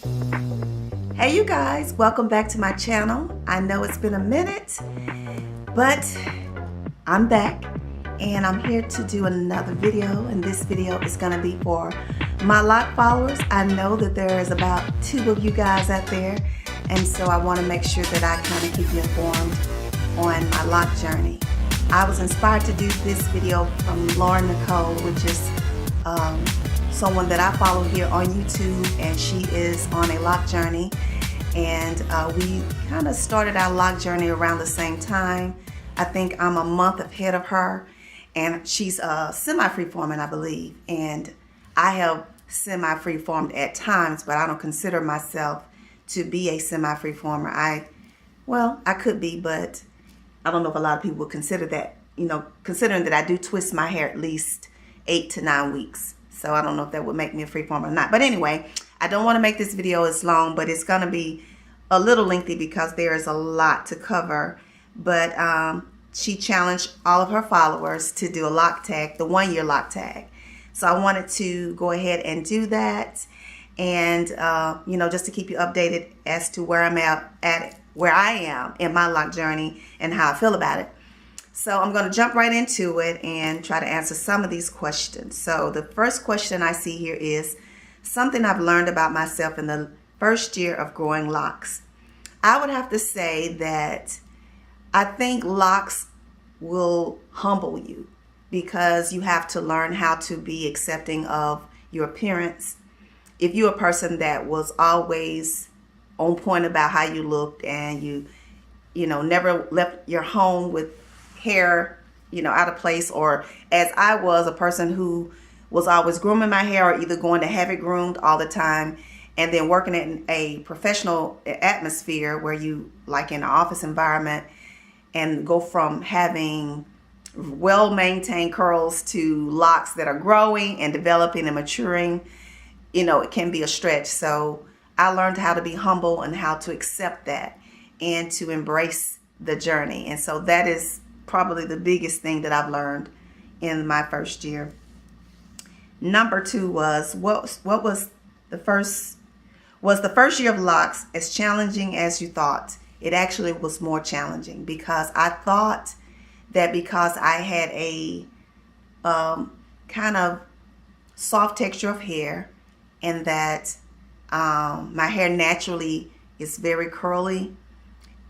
Hey you guys, welcome back to my channel. I know it's been a minute, but I'm back and I'm here to do another video, and this video is going to be for my lock followers. I know that there is about 2 of you guys out there, and so I want to make sure that I kind of keep you informed on my lock journey. I was inspired to do this video from Lauren Nicole, which is someone that I follow here on YouTube, and she is on a lock journey, and we kind of started our lock journey around the same time. I think I'm a month ahead of her, and she's semi-freeforming, I believe, and I have semi-freeformed at times, but I don't consider myself to be a semi-freeformer. Well, I could be, but I don't know if a lot of people would consider that, considering that I do twist my hair at least 8 to 9 weeks. So I don't know if that would make me a freeformer or not. But anyway, I don't want to make this video as long, but it's going to be a little lengthy because there is a lot to cover. But she challenged all of her followers to do a Loc'd Tag, the 1-year Loc'd Tag. So I wanted to go ahead and do that, and just to keep you updated as to where I'm at where I am in my lock journey and how I feel about it. So I'm going to jump right into it and try to answer some of these questions. So the first question I see here is something I've learned about myself in the first year of growing locks. I would have to say that I think locks will humble you because you have to learn how to be accepting of your appearance. If you're a person that was always on point about how you looked, and you never left your home with hair out of place, or as I was, a person who was always grooming my hair or either going to have it groomed all the time, and then working in a professional atmosphere where you, like in an office environment, and go from having well-maintained curls to locks that are growing and developing and maturing, it can be a stretch. So I learned how to be humble and how to accept that and to embrace the journey. And so that is probably the biggest thing that I've learned in my first year. Number 2 was what was the first year of locks as challenging as you thought? It actually was more challenging because I thought that because I had a kind of soft texture of hair, and that my hair naturally is very curly,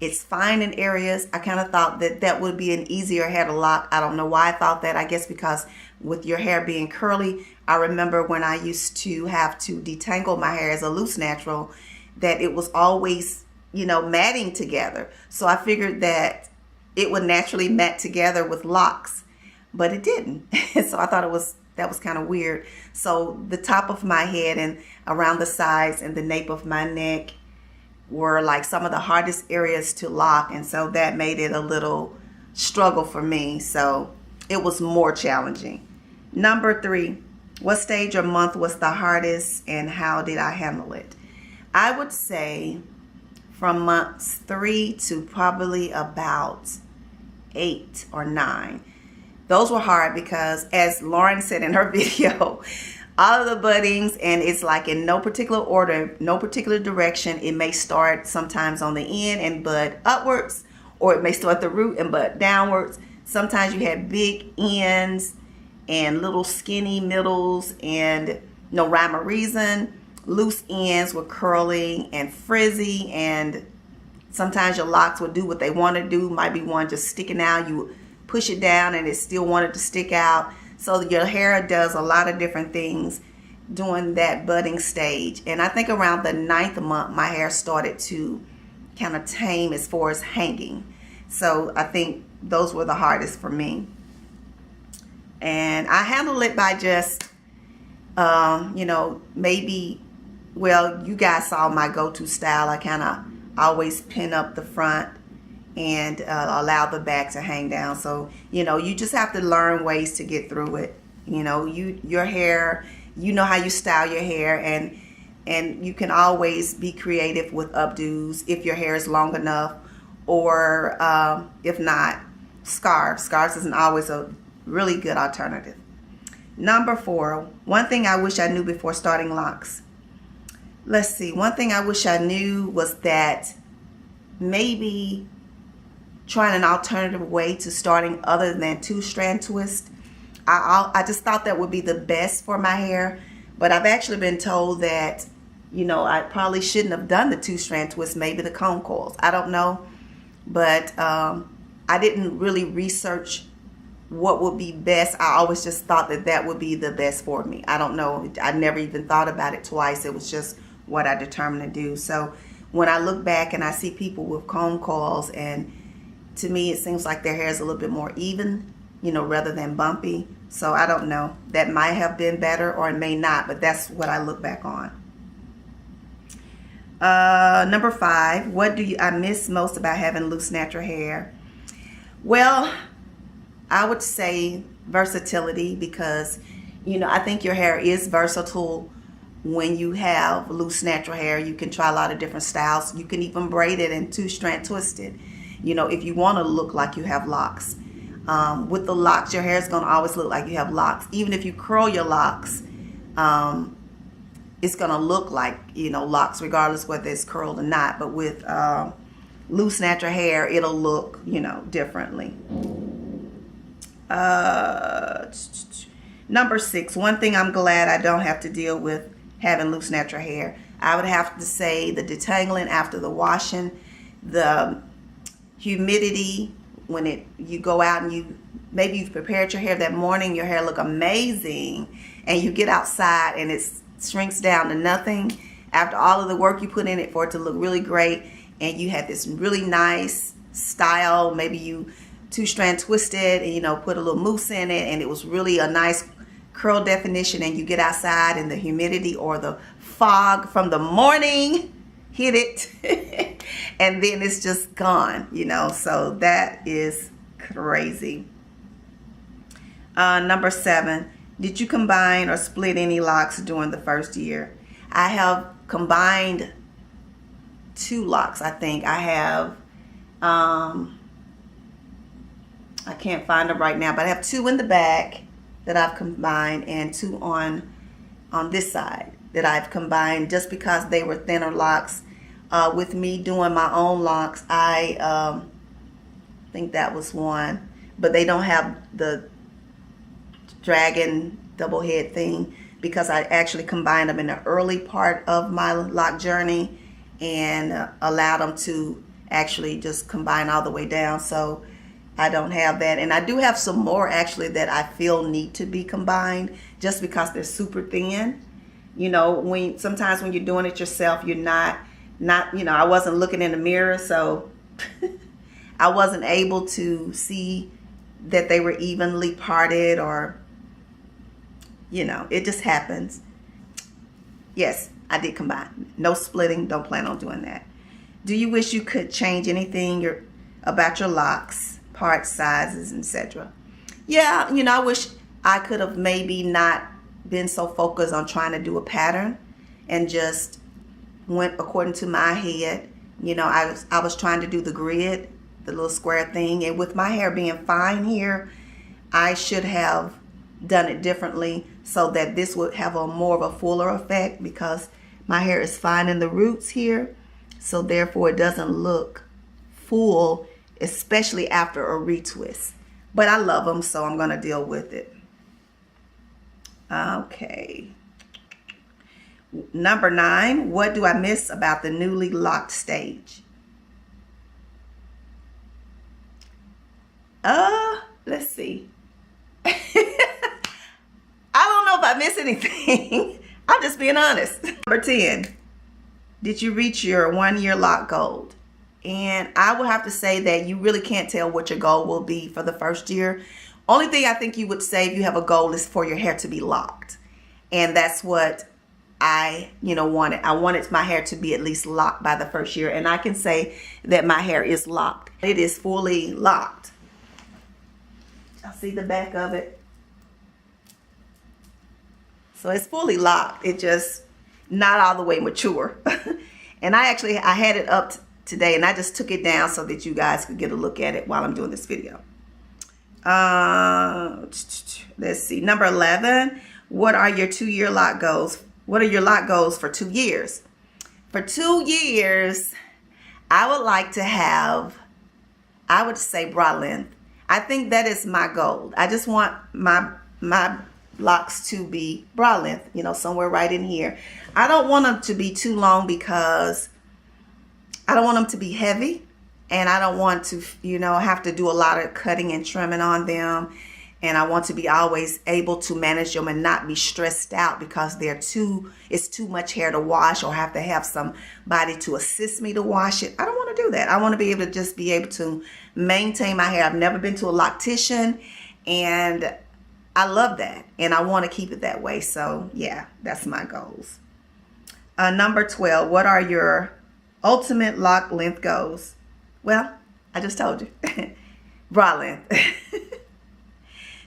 it's fine in areas, I kind of thought that that would be an easier hair to lock. I don't know why I thought that. I guess because with your hair being curly, I remember when I used to have to detangle my hair as a loose natural, that it was always, matting together. So I figured that it would naturally mat together with locks, but it didn't. So I thought that was kind of weird. So the top of my head and around the sides and the nape of my neck were like some of the hardest areas to lock, and so that made it a little struggle for me. So it was more challenging. Number 3, what stage or month was the hardest and how did I handle it? I would say from months 3 to probably about 8 or 9. Those were hard because, as Lauren said in her video, all of the buddings, and it's like in no particular order, no particular direction. It may start sometimes on the end and bud upwards, or it may start at the root and bud downwards. Sometimes you have big ends and little skinny middles, and no rhyme or reason. Loose ends were curling and frizzy, and sometimes your locks would do what they want to do. Might be one just sticking out. You push it down and it still wanted to stick out. So your hair does a lot of different things during that budding stage. And I think around the 9th month, my hair started to kind of tame as far as hanging. So I think those were the hardest for me. And I handled it by just, maybe, well, you guys saw my go-to style. I kind of always pin up the front and allow the back to hang down. So you just have to learn ways to get through it. Your hair, how you style your hair, and you can always be creative with updos if your hair is long enough, or if not, scarves. Scarves isn't always a really good alternative. Number 4, one thing I wish I knew before starting locks. let's see. One thing I wish I knew was that maybe trying an alternative way to starting other than 2-strand twist. I just thought that would be the best for my hair, but I've actually been told that, you know, I probably shouldn't have done the 2-strand twist, maybe the cone coils. I don't know, but I didn't really research what would be best. I always just thought that that would be the best for me. I don't know. I never even thought about it twice. It was just what I determined to do. So when I look back and I see people with cone coils, and to me it seems like their hair is a little bit more even, you know, rather than bumpy. So I don't know. That might have been better or it may not, but that's what I look back on. Number 5, what do I miss most about having loose natural hair? Well, I would say versatility, because, you know, I think your hair is versatile when you have loose natural hair. You can try a lot of different styles. You can even braid it and 2-strand twist it, you know, if you want to look like you have locks. With the locks, your hair is going to always look like you have locks. Even if you curl your locks, it's going to look like, you know, locks, regardless whether it's curled or not. But with loose natural hair, it'll look, you know, differently. Number 6, one thing I'm glad I don't have to deal with having loose natural hair. I would have to say the detangling after the washing, the humidity when you go out and maybe you've prepared your hair that morning, your hair look amazing, and you get outside and it shrinks down to nothing after all of the work you put in it for it to look really great, and you had this really nice style. Maybe you 2-strand twisted and, you know, put a little mousse in it, and it was really a nice curl definition, and you get outside and the humidity or the fog from the morning hit it and then it's just gone, you know. So that is crazy. Number 7, did you combine or split any locks during the first year? I have combined 2 locks. I think I have I can't find them right now, but I have 2 in the back that I've combined, and 2 on this side that I've combined just because they were thinner locks. With me doing my own locks, I think that was 1, but they don't have the dragon double head thing because I actually combined them in the early part of my lock journey and allowed them to actually just combine all the way down. So I don't have that, and I do have some more actually that I feel need to be combined just because they're super thin. You know, sometimes when you're doing it yourself, you're not, you know, I wasn't looking in the mirror, so I wasn't able to see that they were evenly parted, or, you know, it just happens. Yes, I did combine. No splitting, don't plan on doing that. Do you wish you could change anything about your locks, part sizes, etc.? Yeah, you know, I wish I could have maybe not been so focused on trying to do a pattern and just went according to my head. You know, I was trying to do the grid, the little square thing, and with my hair being fine here, I should have done it differently so that this would have a more of a fuller effect, because my hair is fine in the roots here, so therefore it doesn't look full, especially after a retwist. But I love them, so I'm going to deal with it. Okay. Number 9, what do I miss about the newly locked stage? Let's see. I don't know if I miss anything. I'm just being honest. Number 10, did you reach your 1-year lock goal? And I would have to say that you really can't tell what your goal will be for the first year. Only thing I think you would say if you have a goal is for your hair to be locked. And that's what I, you know, wanted. I wanted my hair to be at least locked by the first year. And I can say that my hair is locked. It is fully locked. I'll see the back of it. So it's fully locked. It just not all the way mature. And I had it up today, and I just took it down so that you guys could get a look at it while I'm doing this video. Let's see. Number 11, what are your 2-year lock goals? What are your lock goals for 2 years? For 2 years, I would like to have, I would say, bra length. I think that is my goal. I just want my locks to be bra length, you know, somewhere right in here. I don't want them to be too long because I don't want them to be heavy, and I don't want to, you know, have to do a lot of cutting and trimming on them. And I want to be always able to manage them and not be stressed out because it's too much hair to wash or have to have somebody to assist me to wash it. I don't want to do that. I want to be able to just be able to maintain my hair. I've never been to a loctician, and I love that. And I want to keep it that way. So yeah, that's my goals. Number 12, what are your ultimate lock length goals? Well, I just told you. Bra length.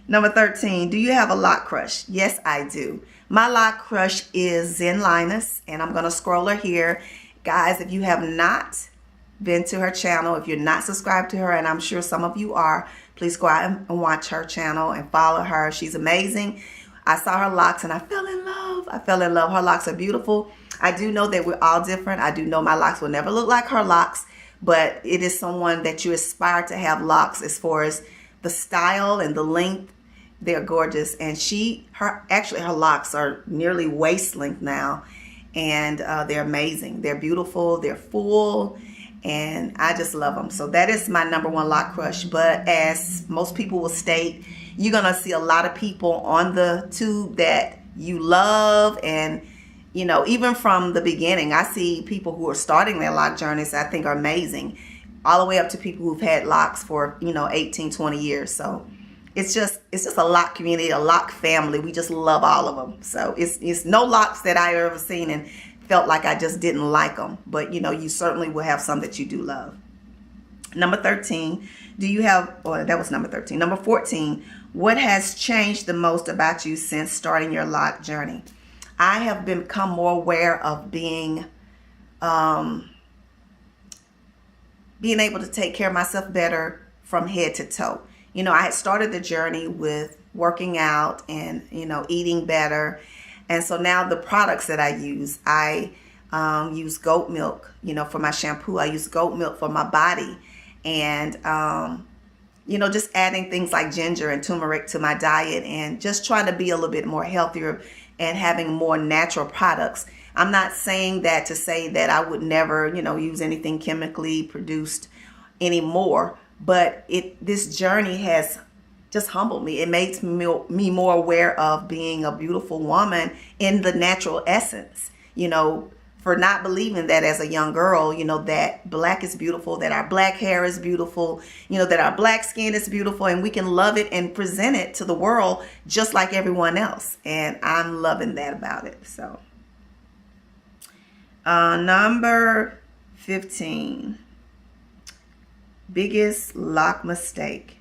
Number 13, do you have a lock crush? Yes, I do. My lock crush is Zen Linus, and I'm going to scroll her here. Guys, if you have not been to her channel, if you're not subscribed to her, and I'm sure some of you are, please go out and watch her channel and follow her. She's amazing. I saw her locks and I fell in love. I fell in love. Her locks are beautiful. I do know that we're all different. I do know my locks will never look like her locks, but it is someone that you aspire to have locks as far as the style and the length. They're gorgeous, and her locks are nearly waist length now, and they're amazing. They're beautiful, they're full, and I just love them. So that is my number one lock crush. But as most people will state, you're gonna see a lot of people on the tube that you love, and you know, even from the beginning, I see people who are starting their lock journeys I think are amazing, all the way up to people who've had locks for, you know, 18, 20 years. So it's just a lock community, a lock family. We just love all of them. So it's no locks that I've ever seen and felt like I just didn't like them. But, you know, you certainly will have some that you do love. Number 13, do you have, or that was number 13. Number 14, what has changed the most about you since starting your lock journey? I have become more aware of being able to take care of myself better from head to toe. You know, I had started the journey with working out and, you know, eating better. And so now the products that I use goat milk, you know, for my shampoo. I use goat milk for my body. And, you know, just adding things like ginger and turmeric to my diet and just trying to be a little bit more healthier and having more natural products. I'm not saying that to say that I would never, you know, use anything chemically produced anymore. But this journey has just humbled me. It makes me more aware of being a beautiful woman in the natural essence, you know, for not believing that as a young girl, you know, that black is beautiful, that our black hair is beautiful, you know, that our black skin is beautiful, and we can love it and present it to the world just like everyone else. And I'm loving that about it. So number 15. Biggest lock mistake.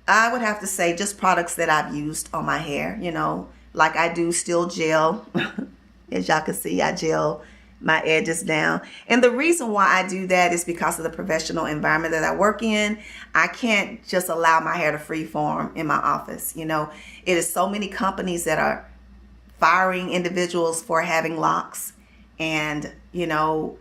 I would have to say just products that I've used on my hair, you know, like I do still gel. As y'all can see, I gel my edges down. And the reason why I do that is because of the professional environment that I work in. I can't just allow my hair to freeform in my office. You know, it is so many companies that are firing individuals for having locks. And, you know,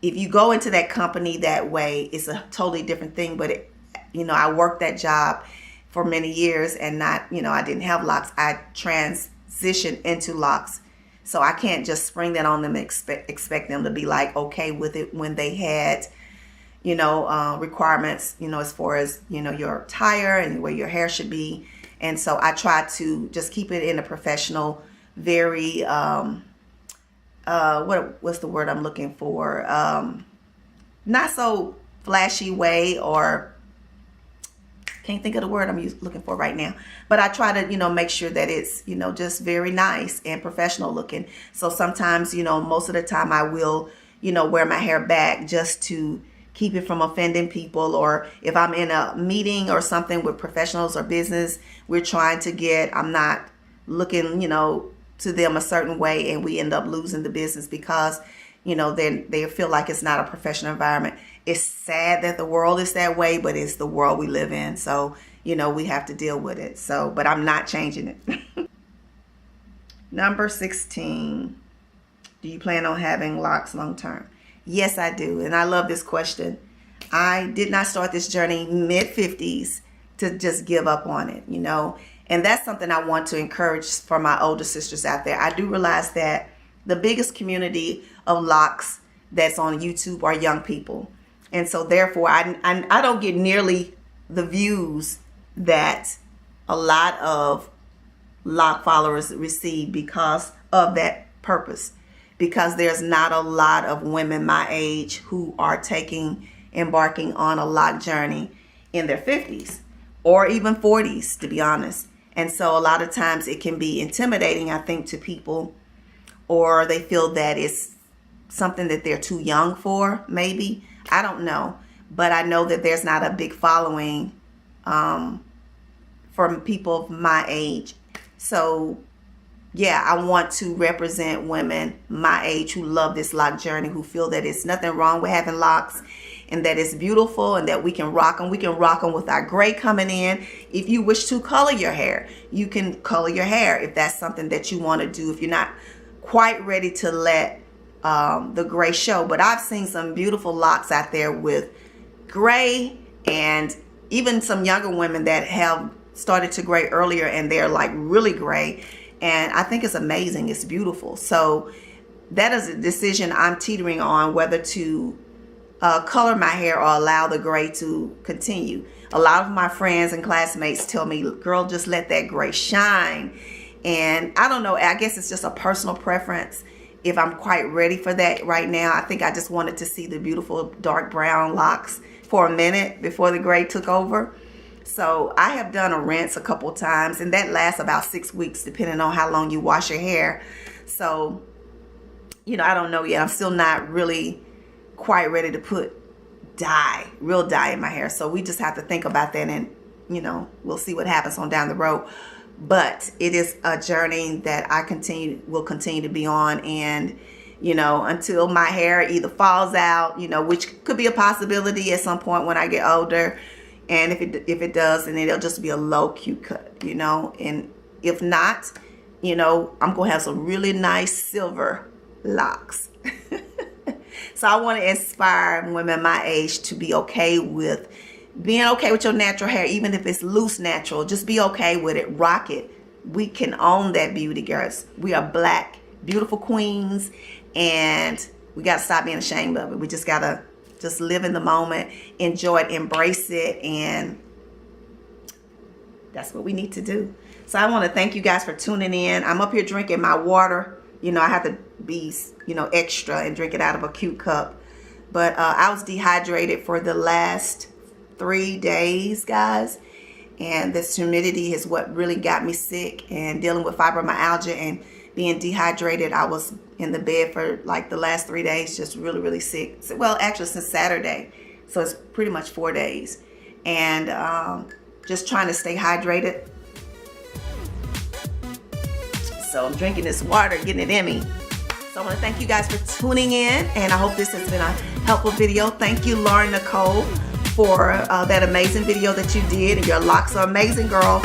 if you go into that company that way, it's a totally different thing. But, you know, I worked that job for many years and I didn't have locks. I transitioned into locks. So I can't just spring that on them and expect them to be like okay with it when they had, you know, requirements, you know, as far as, you know, your attire and where your hair should be. And so I try to just keep it in a professional, very, what's the word I'm looking for? Not so flashy way, or can't think of the word I'm looking for right now. But I try to, you know, make sure that it's, you know, just very nice and professional looking. So sometimes, you know, most of the time I will, you know, wear my hair back just to keep it from offending people. Or if I'm in a meeting or something with professionals or business, I'm not looking, you know, to them a certain way, and we end up losing the business because, you know, they feel like it's not a professional environment. It's sad that the world is that way, but it's the world we live in. So, you know, we have to deal with it. So, but I'm not changing it. Number 16. Do you plan on having locks long term? Yes, I do. And I love this question. I did not start this journey mid-50s to just give up on it, you know. And that's something I want to encourage for my older sisters out there. I do realize that the biggest community of locks that's on YouTube are young people. And so therefore, I don't get nearly the views that a lot of lock followers receive because of that purpose. Because there's not a lot of women my age who are embarking on a lock journey in their 50s or even 40s, to be honest. And so a lot of times it can be intimidating, I think, to people, or they feel that it's something that they're too young for, maybe. I don't know. But I know that there's not a big following from people of my age. So yeah, I want to represent women my age who love this lock journey, who feel that it's nothing wrong with having locks and that it's beautiful and that we can rock them. We can rock them with our gray coming in. If you wish to color your hair, you can color your hair if that's something that you want to do, if you're not quite ready to let the gray show. But I've seen some beautiful locks out there with gray, and even some younger women that have started to gray earlier and they're like really gray. And I think it's amazing. It's beautiful. So that is a decision I'm teetering on, whether to color my hair or allow the gray to continue. A lot of my friends and classmates tell me, girl, just let that gray shine. And I don't know, I guess it's just a personal preference if I'm quite ready for that right now. I think I just wanted to see the beautiful dark brown locks for a minute before the gray took over. So I have done a rinse a couple times, and that lasts about 6 weeks depending on how long you wash your hair. So, you know, I don't know yet. I'm still not really quite ready to put dye, real dye in my hair. So we just have to think about that, and, you know, we'll see what happens on down the road. But it is a journey that I will continue to be on, and, you know, until my hair either falls out, you know, which could be a possibility at some point when I get older. And if it does, then it'll just be a low Q cut, you know. And if not, you know, I'm going to have some really nice silver locks. So I want to inspire women my age to be okay with being okay with your natural hair, even if it's loose natural. Just be okay with it. Rock it. We can own that beauty, girls. We are black, beautiful queens, and we got to stop being ashamed of it. We just got to just live in the moment, enjoy it, embrace it, and that's what we need to do. So I want to thank you guys for tuning in. I'm up here drinking my water. You know, I have to be, you know, extra and drink it out of a cute cup. But I was dehydrated for the last 3 days, guys. And this humidity is what really got me sick, and dealing with fibromyalgia and being dehydrated. I was in the bed for like the last 3 days, just really, really sick. Well, actually since Saturday. So it's pretty much 4 days. And just trying to stay hydrated. So I'm drinking this water, getting it in me. So I want to thank you guys for tuning in, and I hope this has been a helpful video. Thank you, Lauren Nicole, for that amazing video that you did. And your locks are amazing, girl.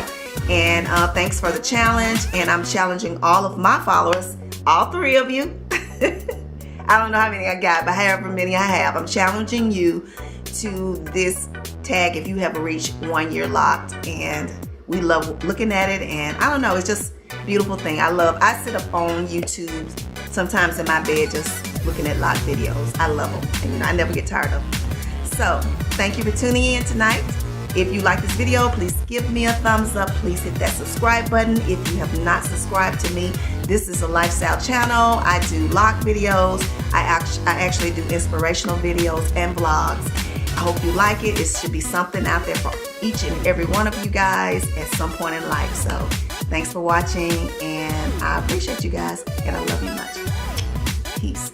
And thanks for the challenge. And I'm challenging all of my followers, all 3 of you. I don't know how many I got, but however many I have, I'm challenging you to this tag if you have reached 1 year locked. And we love looking at it. And I don't know, it's just a beautiful thing. I sit up on YouTube sometimes in my bed just looking at locked videos. I love them. And, you know, I never get tired of them. So thank you for tuning in tonight. If you like this video, please give me a thumbs up. Please hit that subscribe button if you have not subscribed to me. This is a lifestyle channel. I do lock videos. I actually do inspirational videos and vlogs. I hope you like it. It should be something out there for each and every one of you guys at some point in life. So thanks for watching, and I appreciate you guys, and I love you much. Peace.